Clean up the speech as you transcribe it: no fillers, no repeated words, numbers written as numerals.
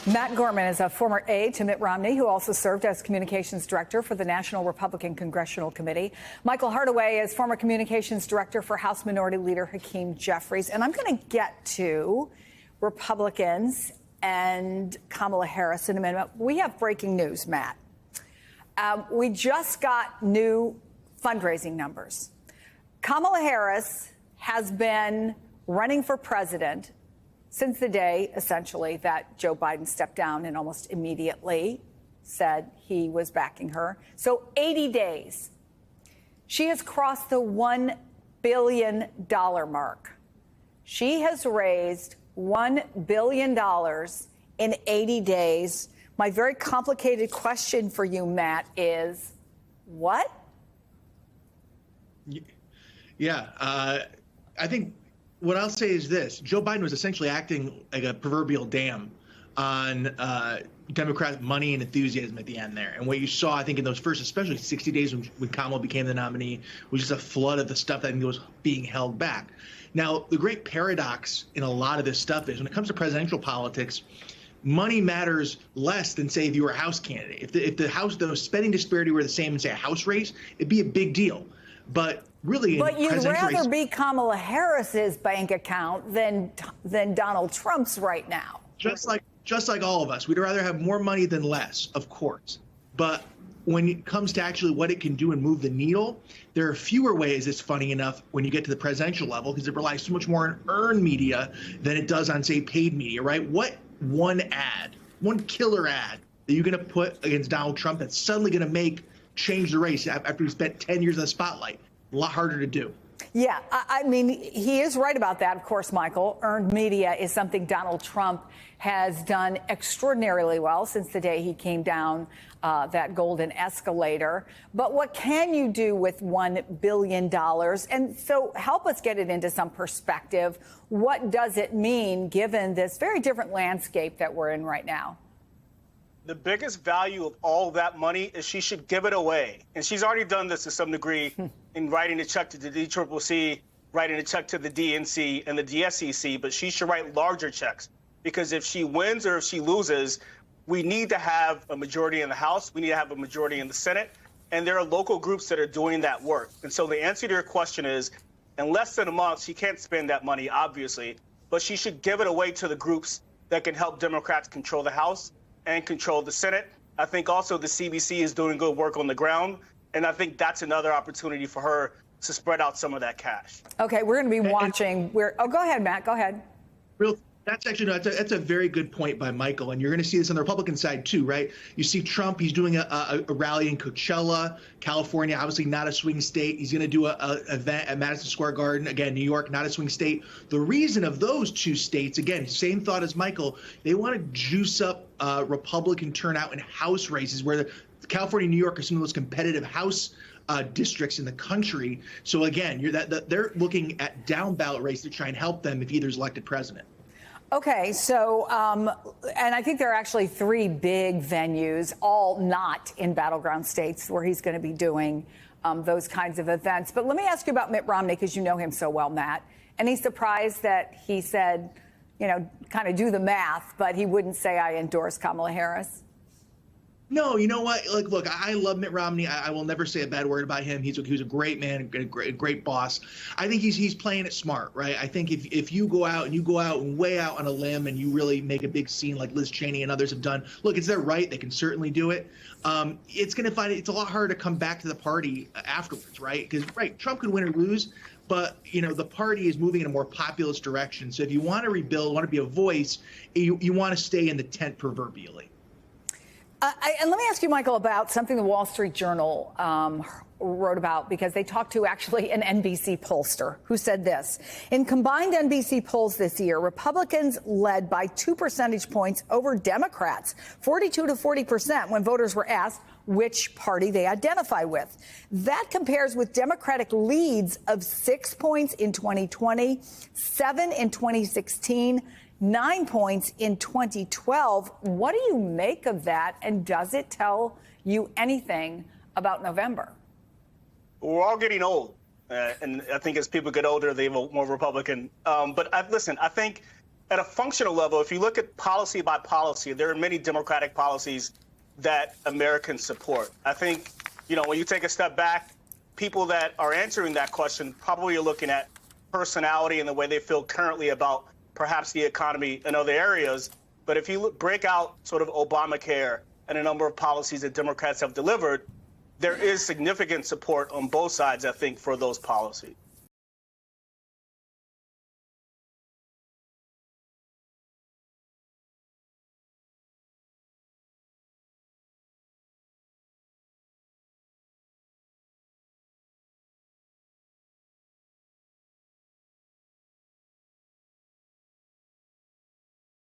Matt Gorman is a former aide to Mitt Romney, who also served as communications director for the National Republican Congressional Committee. Michael Hardaway is former communications director for House Minority Leader Hakeem Jeffries. And I'm going to get to Republicans and Kamala Harris in a minute. We have breaking news, Matt. We just got new fundraising numbers. Kamala Harris has been running for president since the day, essentially, that Joe Biden stepped down and almost immediately said he was backing her. So 80 days. She has crossed the $1 billion mark. She has raised $1 billion in 80 days. My very complicated question for you, Matt, is what? Yeah, I think what I'll say is this. Joe Biden was essentially acting like a proverbial dam on Democrat money and enthusiasm at the end there. And what you saw, I think, in those first, especially 60 days when Kamala became the nominee, was just a flood of the stuff that I think was being held back. Now, the great paradox in a lot of this stuff is when it comes to presidential politics, money matters less than, say, if you were a House candidate. If the spending disparity were the same in, say, a House race, it'd be a big deal. But really, but you'd rather be Kamala Harris's bank account than Donald Trump's right now. Just like all of us, we'd rather have more money than less, of course. But when it comes to actually what it can do and move the needle, there are fewer ways. It's funny enough when you get to the presidential level, because it relies so much more on earned media than it does on, say, paid media, right? What one killer ad that you're going to put against Donald Trump that's suddenly going to change the race after he spent 10 years in the spotlight? A lot harder to do. Yeah, I mean, he is right about that, of course, Michael. Earned media is something Donald Trump has done extraordinarily well since the day he came down that golden escalator. But what can you do with $1 billion? And so help us get it into some perspective. What does it mean given this very different landscape that we're in right now? The biggest value of all that money is she should give it away. And she's already done this to some degree in writing a check to the DCCC, writing a check to the DNC and the DSCC, but she should write larger checks. Because if she wins or if she loses, we need to have a majority in the House. We need to have a majority in the Senate. And there are local groups that are doing that work. And so the answer to your question is, in less than a month, she can't spend that money, obviously, but she should give it away to the groups that can help Democrats control the House and control the Senate. I think also the CBC is doing good work on the ground, and I think that's another opportunity for her to spread out some of that cash. Okay, we're going to be watching. Oh, go ahead, Matt. Go ahead. That's actually that's a very good point by Michael, and you're going to see this on the Republican side too, right? You see Trump; he's doing a rally in Coachella, California, obviously not a swing state. He's going to do a event at Madison Square Garden, again, New York, not a swing state. The reason of those two states, again, same thought as Michael, they want to juice up Republican turnout in House races, where California and New York are some of those competitive House districts in the country. So again, they're looking at down ballot races to try and help them if either's elected president. Okay, so, and I think there are actually three big venues, all not in battleground states, where he's going to be doing those kinds of events. But let me ask you about Mitt Romney, because you know him so well, Matt. Any surprise that he said, you know, kind of do the math, but he wouldn't say I endorse Kamala Harris? No, you know what? Like, look, I love Mitt Romney. I will never say a bad word about him. He was a great man, a great boss. I think he's playing it smart, right? I think if you go out and way out on a limb and you really make a big scene like Liz Cheney and others have done, look, it's their right. They can certainly do it. It's a lot harder to come back to the party afterwards, right? Because, right, Trump could win or lose, but, you know, the party is moving in a more populist direction. So if you want to rebuild, want to be a voice, you want to stay in the tent proverbially. And let me ask you, Michael, about something the Wall Street Journal wrote about, because they talked to actually an NBC pollster who said this. In combined NBC polls this year, Republicans led by 2 percentage points over Democrats, 42 to 40%, when voters were asked which party they identify with. That compares with Democratic leads of 6 points in 2020, 7 in 2016, 9 points in 2012. What do you make of that? And does it tell you anything about November? We're all getting old. And I think as people get older, they vote more Republican. But listen, I think at a functional level, if you look at policy by policy, there are many Democratic policies that Americans support. I think, when you take a step back, people that are answering that question probably are looking at personality and the way they feel currently about perhaps the economy and other areas. But if you break out sort of Obamacare and a number of policies that Democrats have delivered, there is significant support on both sides, I think, for those policies.